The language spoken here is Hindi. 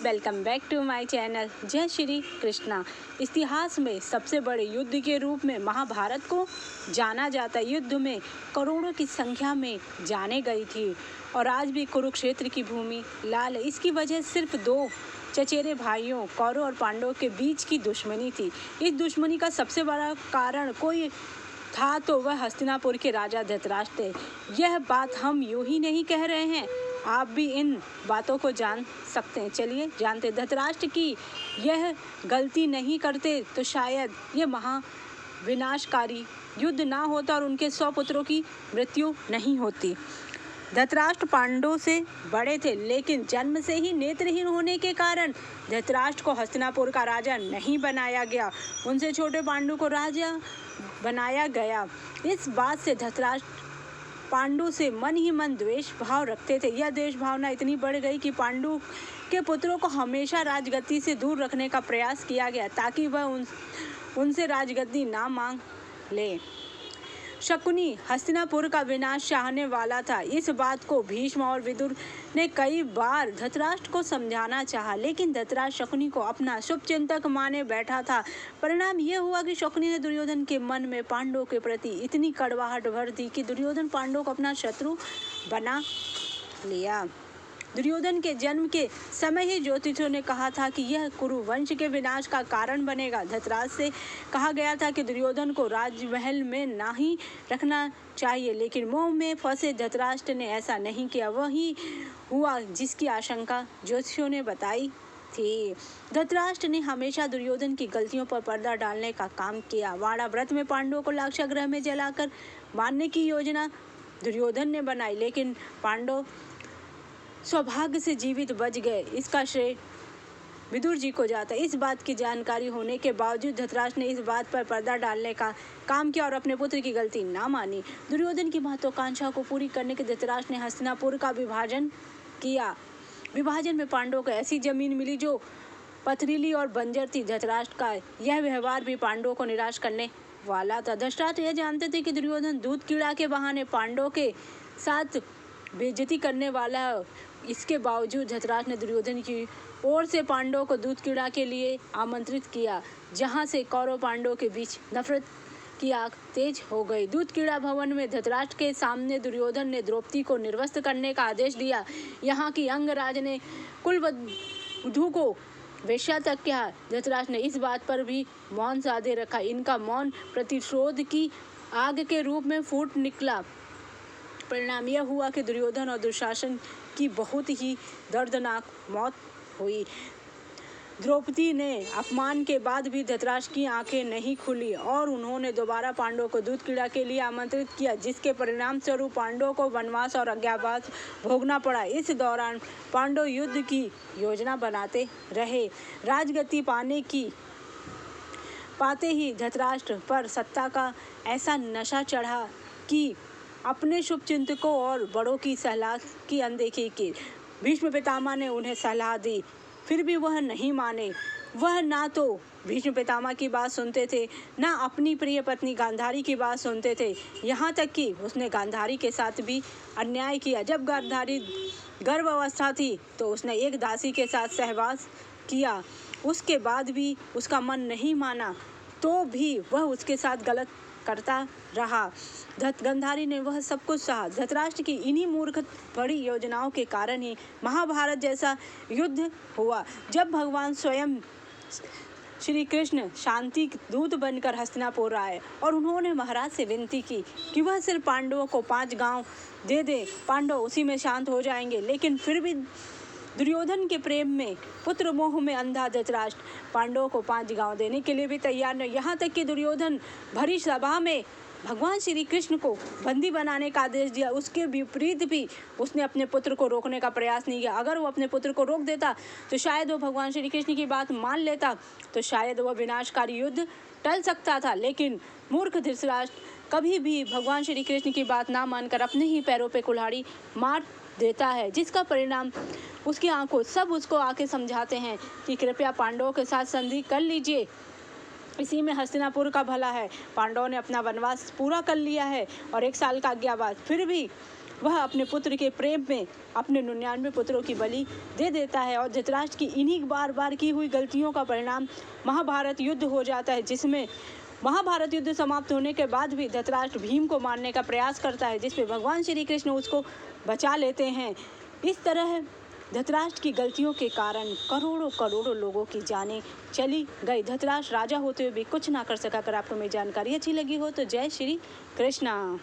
Welcome back to my channel Jai Shri Krishna. इतिहास में सबसे बड़े युद्ध के रूप में महाभारत को जाना जाता है। युद्ध में करोड़ों की संख्या में जाने गई थी और आज भी कुरुक्षेत्र की भूमि लाल है। इसकी वजह सिर्फ दो चचेरे भाइयों कौरव और पांडवों के बीच की दुश्मनी थी। इस दुश्मनी का सबसे बड़ा कारण कोई था तो वह हस्तिनापुर के राजा धृतराष्ट्र थे। यह बात हम यूं ही नहीं कह रहे हैं, आप भी इन बातों को जान सकते हैं। चलिए जानते। धृतराष्ट्र की यह गलती नहीं करते तो शायद ये महा विनाशकारी युद्ध ना होता और उनके 100 पुत्रों की मृत्यु नहीं होती। धृतराष्ट्र पांडवों से बड़े थे, लेकिन जन्म से ही नेत्रहीन होने के कारण धृतराष्ट्र को हस्तिनापुर का राजा नहीं बनाया गया। उनसे छोटे पांडु को राजा बनाया गया। इस बात से धृतराष्ट्र पांडु से मन ही मन द्वेष भाव रखते थे। यह द्वेष भावना इतनी बढ़ गई कि पांडु के पुत्रों को हमेशा राजगद्दी से दूर रखने का प्रयास किया गया ताकि वह उनसे राजगद्दी ना मांग ले। शकुनी हस्तिनापुर का विनाश चाहने वाला था। इस बात को भीष्म और विदुर ने कई बार धृतराष्ट्र को समझाना चाहा, लेकिन धृतराष्ट्र शकुनी को अपना शुभचिंतक माने बैठा था। परिणाम यह हुआ कि शकुनी ने दुर्योधन के मन में पांडवों के प्रति इतनी कड़वाहट भर दी कि दुर्योधन पांडवों को अपना शत्रु बना लिया। दुर्योधन के जन्म के समय ही ज्योतिषियों ने कहा था कि यह कुरु वंश के विनाश का कारण बनेगा। धृतराष्ट्र से कहा गया था कि दुर्योधन को राजमहल में ना ही रखना चाहिए, लेकिन मोह में फंसे धृतराष्ट्र ने ऐसा नहीं किया। वही हुआ जिसकी आशंका ज्योतिषियों ने बताई थी। धृतराष्ट्र ने हमेशा दुर्योधन की गलतियों पर पर्दा डालने का काम किया। वाड़ा व्रत में पांडवों को लाक्षागृह में जलाकर मारने की योजना दुर्योधन ने बनाई, लेकिन पांडव सौभाग्य से जीवित बच गए। इसका श्रेय विदुर जी को जाता है। इस बात की जानकारी होने के बावजूद धृतराष्ट्र ने इस बात पर पर्दा डालने का काम किया और अपने पुत्र की गलती ना मानी। दुर्योधन की महत्वाकांक्षा को पूरी करने के धृतराष्ट्र ने हस्तिनापुर का विभाजन किया। विभाजन में पांडवों को ऐसी जमीन मिली जो पथरीली और बंजर थी। धृतराष्ट्र का यह व्यवहार भी पांडवों को निराश करने वाला था। धृतराष्ट्र यह जानते थे कि दुर्योधन दूध कीड़ा के बहाने पांडवों के साथ बेइज्जती करने वाला है। इसके बावजूद धृतराष्ट्र ने दुर्योधन की ओर से पांडवों को दूध कीड़ा के लिए आमंत्रित किया, जहां से कौरव पांडवों के बीच नफरत की आग तेज हो गई। दूध कीड़ा भवन में धृतराष्ट्र के सामने दुर्योधन ने द्रौपदी को निर्वस्त्र करने का आदेश दिया। यहाँ की अंगराज ने कुलवधू को वेश्या तक किया। धृतराष्ट्र ने इस बात पर भी मौन साधे रखा। इनका मौन प्रतिशोध की आग के रूप में फूट निकला। परिणाम यह हुआ कि दुर्योधन और दुशासन की बहुत ही दर्दनाक मौत हुई। द्रौपदी ने अपमान के बाद भी धृतराष्ट्र की आंखें नहीं खुली और उन्होंने दोबारा पांडवों को दूध कीड़ा के लिए आमंत्रित किया, जिसके परिणाम स्वरूप पांडवों को वनवास और अज्ञातवास भोगना पड़ा। इस दौरान पांडव युद्ध की योजना बनाते रहे। राजगद्दी पाते ही धृतराष्ट्र पर सत्ता का ऐसा नशा चढ़ा कि अपने शुभचिंतकों और बड़ों की सलाह की अनदेखी की। भीष्म पितामह ने उन्हें सलाह दी, फिर भी वह नहीं माने। वह ना तो भीष्म पितामह की बात सुनते थे, ना अपनी प्रिय पत्नी गांधारी की बात सुनते थे। यहाँ तक कि उसने गांधारी के साथ भी अन्याय किया। जब गांधारी गर्भ अवस्था थी तो उसने एक दासी के साथ सहवास किया। उसके बाद भी उसका मन नहीं माना, तो भी वह उसके साथ गलत करता रहा। गांधारी ने वह सब कुछ सहा। धृतराष्ट्र की इन्हीं मूर्ख बड़ी योजनाओं के कारण ही महाभारत जैसा युद्ध हुआ। जब भगवान स्वयं श्री कृष्ण शांति दूत बनकर हस्तिनापुर आए और उन्होंने महाराज से विनती की कि वह सिर्फ पांडवों को 5 गांव दे दे, पांडव उसी में शांत हो जाएंगे, लेकिन फिर भी दुर्योधन के प्रेम में, पुत्र मोह में अंधा धृतराष्ट्र पांडवों को 5 गांव देने के लिए भी तैयार नहीं। यहाँ तक कि दुर्योधन भरी सभा में भगवान श्री कृष्ण को बंदी बनाने का आदेश दिया। उसके विपरीत भी उसने अपने पुत्र को रोकने का प्रयास नहीं किया। अगर वो अपने पुत्र को रोक देता तो शायद वो भगवान श्री कृष्ण की बात मान लेता, तो शायद वह विनाशकारी युद्ध टल सकता था। लेकिन मूर्ख धृतराष्ट्र कभी भी भगवान श्री कृष्ण की बात ना मानकर अपने ही पैरों पे कुल्हाड़ी मार देता है, जिसका परिणाम उसकी आंखों सब उसको आके समझाते हैं कि कृपया पांडवों के साथ संधि कर लीजिए, इसी में हस्तिनापुर का भला है। पांडवों ने अपना वनवास पूरा कर लिया है और 1 साल का अज्ञातवास, फिर भी वह अपने पुत्र के प्रेम में अपने 99 पुत्रों की बलि दे देता है और धृतराष्ट्र की इन्हीं बार बार की हुई गलतियों का परिणाम महाभारत युद्ध हो जाता है, जिसमें महाभारत युद्ध समाप्त होने के बाद भी धृतराष्ट्र भीम को मारने का प्रयास करता है, जिसमें भगवान श्री कृष्ण उसको बचा लेते हैं। इस तरह धृतराष्ट्र की गलतियों के कारण करोड़ों करोड़ों लोगों की जानें चली गई। धृतराष्ट्र राजा होते हुए भी कुछ ना कर सका। अगर आपको मेरी जानकारी अच्छी लगी हो तो जय श्री कृष्णा।